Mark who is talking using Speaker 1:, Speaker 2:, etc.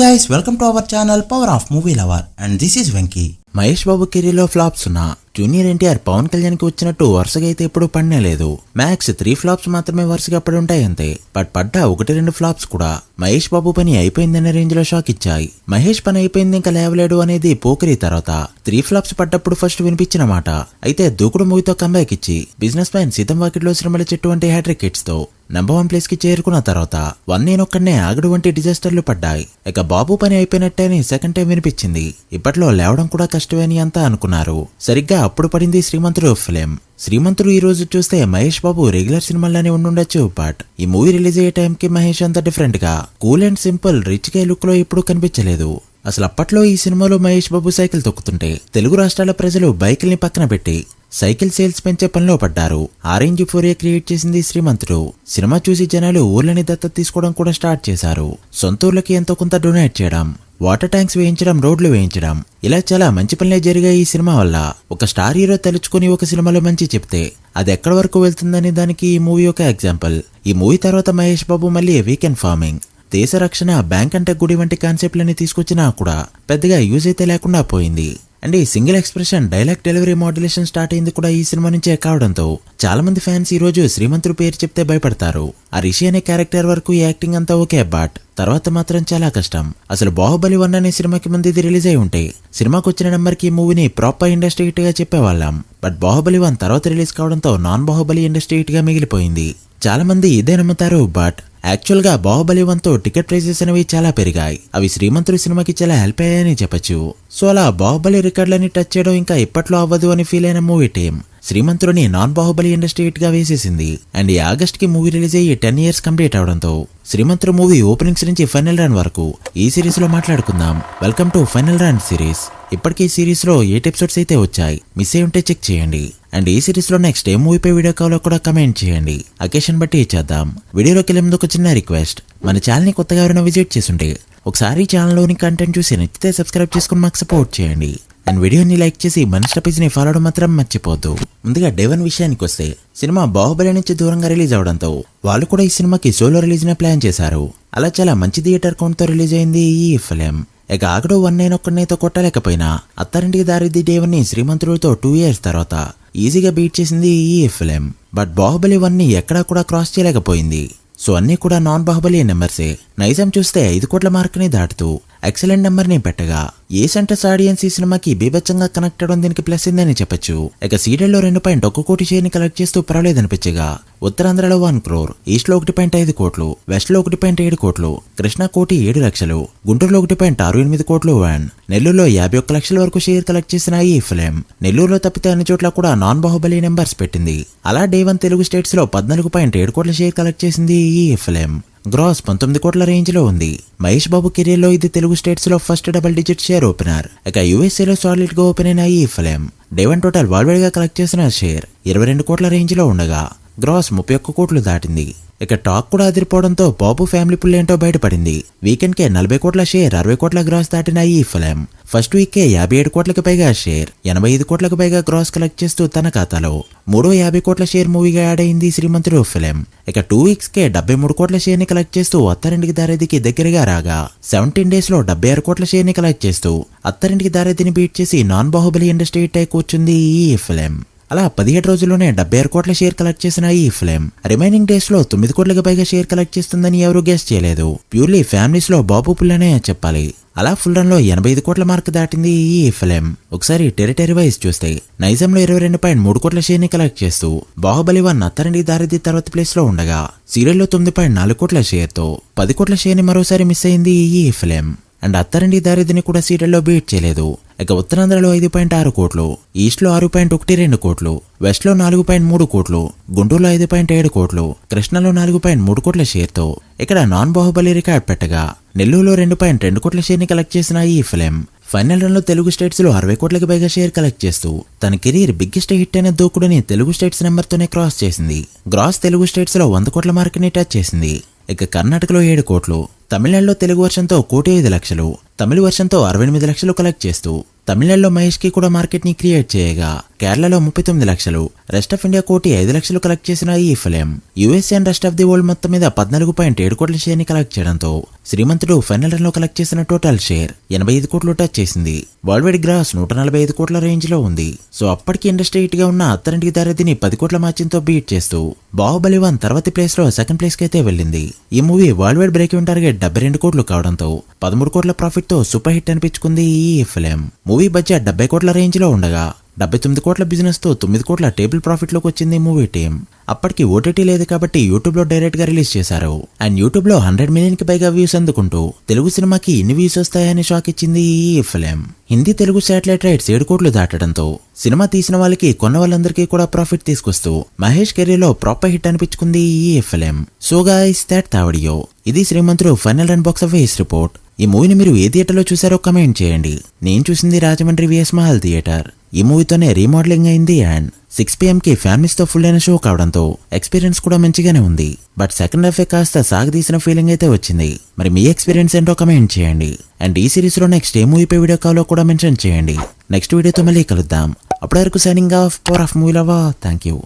Speaker 1: guys, welcome to our channel Power of Movie Lover and this is Venky. Mahesh Babu కెరీర్లో flops ఉన్నా junior NTR Pawan Kalyan కి వచ్చినట్టు వరుసగా అయితే ఎప్పుడు పడనే లేదు. మ్యాక్స్ 3 ఫ్లాప్స్ మాత్రమే వరుసగా పడుంటాయి అంతే. బట్ పడ్డ 1-2 ఫ్లాప్స్ కూడా మహేష్ బాబు పని అయిపోయిందనే రేంజ్ లో షాక్ ఇచ్చాయి. మహేష్ పని అయిపోయింది ఇంకా లేవలేడు అనేది పోకిరి తర్వాత 3 ఫ్లాప్స్ పడ్డప్పుడు ఫస్ట్ వినిపించిన మాట. అయితే దూకుడు మూవీతో కంబ్యాక్ ఇచ్చి బిజినెస్ మ్యాన్ సీతం వాకిట్లో శ్రమల చెట్టు వంటి హ్యాట్రిక్ హిట్స్ తో నెంబర్ 1 ప్లేస్ కి చేరుకున్న తర్వాత వన్ నేనొక్కడనే ఆగడు వంటి డిజాస్టర్లు పడ్డాయి. ఇక బాబు పని అయిపోయినట్టే అని సెకండ్ టైం వినిపించింది. ఇప్పట్లో లేవడం కూడా కష్టమే అని అంతా అనుకున్నారు. సరిగ్గా అప్పుడు పడింది శ్రీమంతుడు ఫిలిం. శ్రీమంతుడు ఈ రోజు చూస్తే మహేష్ బాబు రెగ్యులర్ సినిమాల్లోనే ఉండుండొచ్చు. బట్ ఈ మూవీ రిలీజ్ అయ్యే టైం కి మహేష్ అంత డిఫరెంట్ గా కూల్ అండ్ సింపుల్ రిచ్ గా లుక్ లో ఎప్పుడు కనిపించలేదు. అసలు అప్పట్లో ఈ సినిమాలో మహేష్ బాబు సైకిల్ తొక్కుతుంటే తెలుగు రాష్ట్రాల ప్రజలు బైకుల్ని పక్కన పెట్టి సైకిల్ సేల్స్ పెంచే పనిలో పడ్డారు. ఆరెంజ్ ఫోరియా క్రియేట్ చేసింది శ్రీమంతుడు. సినిమా చూసి జనాలు ఊర్లని దత్తత తీసుకోవడం కూడా స్టార్ట్ చేశారు. సొంత ఊర్లకి ఎంతో కొంత డొనేట్ చేయడం, వాటర్ ట్యాంక్స్ వేయించడం, రోడ్లు వేయించడం, ఇలా చాలా మంచి పనులే జరిగాయి ఈ సినిమా వల్ల. ఒక స్టార్ హీరో తలుచుకుని ఒక సినిమాలో మంచి చెప్తే అది ఎక్కడి వరకు వెళ్తుందని దానికి ఈ మూవీ ఒక ఎగ్జాంపుల్. ఈ మూవీ తర్వాత మహేష్ బాబు మళ్ళీ వీకెండ్ ఫార్మింగ్, దేశ రక్షణ, బ్యాంక్ అంటే గుడి వంటి కాన్సెప్ట్లని తీసుకొచ్చినా కూడా పెద్దగా యూజ్ అయితే లేకుండా పోయింది. అండ్ ఈ single expression dialogue delivery modulation start అయింది కూడా ఈ సినిమా నుంచే కావడంతో చాలా మంది ఫ్యాన్స్ ఈ రోజు శ్రీమంతుడు పేరు చెప్తే భయపడతారు. ఆ రిషి అనే క్యారెక్టర్ వరకు ఈ యాక్టింగ్ అంతా ఓకే, బట్ తర్వాత మాత్రం చాలా కష్టం. అసలు బాహుబలి 1 అనే సినిమాకి ముందు ఇది రిలీజ్ అయి ఉంటే సినిమాకి వచ్చిన నెంబర్ కి మూవీని ప్రాపర్ ఇండస్ట్రీ హిట్ గా చెప్పేవాళ్ళం. బట్ బాహుబలి 1 తర్వాత రిలీజ్ కావడంతో నాన్ బాహుబలి ఇండస్ట్రీ హిట్ గా మిగిలిపోయింది. చాలా మంది ఇదే నమ్ముతారు. బట్ యాక్చువల్ గా బాహుబలి 1 తో టికెట్ ప్రైజెస్ అనేవి చాలా పెరిగాయి. అవి శ్రీమంతుడి సినిమాకి చాలా హెల్ప్ అయ్యాయని చెప్పొచ్చు. సో అలా బాహుబలి రికార్డులని టచ్ చేయడం ఇంకా ఇప్పట్లో అవ్వదు అని ఫీల్ అయిన మూవీ టీం శ్రీమంతుడిని నాన్ బాహుబలి ఇండస్ట్రీ హిట్ గా వేసేసింది. అండ్ ఈ ఆగస్ట్ కి మూవీ రిలీజ్ అయ్యి 10 years కంప్లీట్ అవడంతో శ్రీమంతుడు మూవీ ఓపెనింగ్స్ నుంచి ఫైనల్ రన్ వరకు ఈ సిరీస్ లో మాట్లాడుకుందాం. Welcome to final run series. ఇప్పటికీ ఈ సిరీస్ లో 8 episodes అయితే వచ్చాయి. మిస్ అయి ఉంటే చెక్ చేయండి. అండ్ ఈ సిరీస్ లో నెక్స్ట్ ఏ మూవీపై వీడియో కావాలో కూడా కమెంట్ చేయండి. అకేషన్ బట్టి ఇచ్చేద్దాం. వీడియోలోకి వెళ్ళే ముందు ఒక చిన్న రిక్వెస్ట్, మన ఛానల్ ని కొత్తగా ఎవరైనా విజిట్ చేస్తుంటే ఒకసారి ఛానల్లోని కంటెంట్ చూసి నచ్చితే సబ్స్క్రైబ్ చేసుకుని మాకు సపోర్ట్ చేయండి. అండ్ వీడియోని లైక్ చేసి మన స్టపీస్ ని ఫాలో అవడం మాత్రం మర్చిపోద్దు. ముందుగా డే 1 విషయానికి వస్తే సినిమా బాహుబలి నుంచి దూరంగా రిలీజ్ అవడంతో వాళ్ళు కూడా ఈ సినిమాకి సోలో రిలీజ్ ని ప్లాన్ చేశారు. అలా చాలా మంచి థియేటర్ కౌంట్ తో రిలీజ్ అయింది ఈ ఫిలిం. ఇక ఆగడు 1 నేనొక్కడినైతే కొట్టలేకపోయినా అత్తారింటికి దారిది డే 1 ని శ్రీమంతుడితో 2 years తర్వాత ఈజీగా బీట్ చేసింది ఈ ఫిలిం. బట్ బాహుబలి 1 ని ఎక్కడా కూడా క్రాస్ చేయలేకపోయింది. సో అన్ని కూడా నాన్ బాహుబలి నెంబర్సే. నైజం చూస్తే 5 కోట్ల మార్క్ ని దాటుతూ ఎక్సలెంట్ నెంబర్ ని పెట్టగా ఏ సెంటర్స్ ఆడియన్స్ ఈ సినిమాకి బీభత్సంగా కనెక్ట్ అవడం దీనికి ప్లస్ అయిందని చెప్పొచ్చు. ఇక సీరియల్లో 2.1 కోటి షేర్ ని కలెక్ట్ చేస్తూ పర్వాలేదనిపించగా ఉత్తరాంధ్రలో 1 crore, ఈస్ట్ లో 1.5 కోట్లు, వెస్ట్ లో 1.7 కోట్లు, కృష్ణా 1.7 లక్షలు, గుంటూరులో 1.68 కోట్లు, అండ్ నెల్లూరులో 51 లక్షల వరకు షేర్ కలెక్ట్ చేసిన ఈ ఫిలిం నెల్లూరులో తప్పితే అన్ని చోట్ల కూడా నాన్ బాహుబలి నెంబర్స్ పెట్టింది. అలా డే 1 తెలుగు స్టేట్స్ లో 14.7 కోట్ల షేర్ కలెక్ట్ చేసింది ఈ ఫిలిం. గ్రాస్ 19 కోట్ల రేంజ్ లో ఉంది. మహేష్ బాబు కెరీర్ లో ఇది తెలుగు స్టేట్స్ లో first double digit share opener. ఇక యూఎస్ఏ లో సాలిడ్ గా ఓపెన్ అయిన ఈ ఫిలిం డే 1 టోటల్ వరల్డ్ గా కలెక్ట్ చేసిన షేర్ 22 కోట్ల రేంజ్ లో ఉండగా గ్రాస్ 31 కోట్లు దాటింది. ఇక టాక్ కూడా అదిరిపోవడంతో బాబు ఫ్యామిలీ పుల్లేంటో బయటపడింది. వీకెండ్ కే 40 కోట్ల షేర్, 60 కోట్ల గ్రాస్ దాటిన ఈ ఫిలిం ఫస్ట్ వీక్ కే 57 కోట్లకు పైగా షేర్, 85 కోట్లకు పైగా గ్రాస్ కలెక్ట్ చేస్తూ తన ఖాతాలో మూడో 50 కోట్ల షేర్ మూవీగా యాడ్ అయింది శ్రీమంతుడు ఫిలిం. ఇక 2 weeks కే 73 కోట్ల షేర్ ని కలెక్ట్ చేస్తూ అత్తారింటికి దారేదికి దగ్గరగా రాగా 17 days లో 76 కోట్ల షేర్ ని కలెక్ట్ చేస్తూ అత్తారింటికి దారేదిని బీట్ చేసి నాన్ బాహుబలి ఇండస్ట్రీ హిట్ అయి కూర్చుంది ఈ ఫిలిం. అలా 17 రోజుల్లోనే 76 కోట్ల షేర్ కలెక్ట్ చేసిన ఈ ఫిలిం రిమైనింగ్ డేస్ లో 9 కోట్లకు పైగా షేర్ కలెక్ట్ చేస్తుందని ఎవరూ గెస్ చేయలేదు. ప్యూర్లీ ఫ్యామిలీస్ లో బాబు పుల్లనే చెప్పాలి. అలా ఫుల్ రన్ లో 85 కోట్ల మార్క్ దాటింది ఈ ఫిలిం. ఒకసారి టెరిటరీ వైజ్ చూస్తే నైజంలో 22.3 కోట్ల షేర్ ని కలెక్ట్ చేస్తూ బాహుబలి 1 అత్తారింటికి దారిది తర్వాత ప్లేస్ లో ఉండగా సీరియల్లో 9.4 కోట్ల షేర్ తో 10 కోట్ల షేర్ ని మరోసారి మిస్ అయింది ఈ ఫిలిం. అండ్ అత్తారింటికి దారిదిని కూడా సీరియల్లో బీట్ చేయలేదు. ఇక ఉత్తరాంధ్రలో 5.6 కోట్లు, ఈస్ట్ లో 6.12 కోట్లు, వెస్ట్ లో 4.3 కోట్లు, గుంటూరులో 5.7 కోట్లు, కృష్ణలో 4.3 కోట్ల షేర్ తో ఇక్కడ నాన్ బాహుబలి రికార్డ్ పెట్టగా నెల్లూరులో 2.2 కోట్ల షేర్ ని కలెక్ట్ చేసిన ఈ ఫిలిం ఫైనల్ రన్ లో తెలుగు స్టేట్స్ లో 60 కోట్లకు పైగా షేర్ కలెక్ట్ చేస్తూ తన కెరీర్ బిగ్గెస్ట్ హిట్ అయిన దూకుడుని తెలుగు స్టేట్స్ నెంబర్ తోనే క్రాస్ చేసింది. గ్రాస్ తెలుగు స్టేట్స్ లో 100 కోట్ల మార్క్ ని టచ్ చేసింది. ఇక కర్ణాటకలో 7 కోట్లు, తమిళనాడులో తెలుగు వర్షన్తో 1.5 లక్షలు, తమిళ వర్షన్తో 68 లక్షలు కలెక్ట్ చేస్తూ తమిళనాడులో మహేష్ కి కూడా మార్కెట్ ని క్రియేట్ చేయగా కేరళలో 39 లక్షలు, రెస్ట్ ఆఫ్ ఇండియా 1,05,00,000 కలెక్ట్ చేసిన ఈ film USA and rest of the world మొత్తం మీద 14.7 కోట్ల షేర్ ని కలెక్ట్ చేయడంతో శ్రీమంతుడు ఫైనల్ రన్ లో కలెక్ట్ చేసిన టోటల్ షేర్ 85 కోట్లు టచ్ చేసింది. వరల్డ్ వైడ్ గ్రాస్ 145 కోట్ల రేంజ్ లో ఉంది. సో అప్పటికి ఇండస్ట్రీ హిట్ గా ఉన్న అత్తరింటికి దారిదిని 10 కోట్ల మార్జిన్ తో బీట్ చేస్తూ బాహుబలి 1 తర్వాతి ప్లేస్ లో సెకండ్ ప్లేస్ కి అయితే వెళ్ళింది. ఈ movie world wide break even target 72 కోట్లు కావడంతో 13 కోట్ల ప్రాఫిట్ తో సూపర్ హిట్ అనిపించుకుంది ఈ ఫిలిం. మూవీ బడ్జెట్ 70 కోట్ల రేంజ్ లో ఉండగా 79 కోట్ల బిజినెస్ తో 9 కోట్ల టేబుల్ ప్రాఫిట్ లోకి వచ్చింది మూవీ టీం. అప్పటికి ఓటీటీ లేదు కాబట్టి యూట్యూబ్ లో డైరెక్ట్ గా రిలీజ్ చేశారు. అండ్ యూట్యూబ్ లో 100 మిలియన్ కి పైగా వ్యూస్ అందుకుంటూ తెలుగు సినిమాకి ఇన్ని వ్యూస్ వస్తాయని షాక్ ఇచ్చింది ఈ film. Hindi Telugu satellite rights 7 కోట్లు దాటడంతో సినిమా తీసిన వాళ్ళకి కొన్న వాళ్ళందరికీ కూడా ప్రాఫిట్ తీసుకొస్తూ మహేష్ కెరీర్ లో ప్రాపర్ హిట్ అనిపించుకుంది ఈ ఫిలిం. సో గైస్ దట్ తావడియో ఇది Srimanthudu final run box office report. ఈ మూవీని మీరు ఏ థియేటర్లో చూసారో కమెంట్ చేయండి. నేను చూసింది రాజమండ్రి విఎస్ మహల్ థియేటర్. ఈ మూవీతోనే రీమోడలింగ్ అయింది అండ్ 6 PM కి ఫ్యామిలీస్ తో ఫుల్ అయిన షో కావడంతో ఎక్స్పీరియన్స్ కూడా మంచిగానే ఉంది. బట్ సెకండ్ హాఫ్ కాస్త సాగదీసిన ఫీలింగ్ అయితే వచ్చింది. మరి మీ ఎక్స్పీరియన్స్ ఏంటో కమెంట్ చేయండి. అండ్ ఈ సిరీస్ లో నెక్స్ట్ ఏ మూవీ పై వీడియో కావాలో కూడా మెన్షన్ చేయండి. నెక్స్ట్ వీడియోతో మళ్ళీ కలుద్దాం. అప్పటి వరకు signing off power of movie lover. Thank you.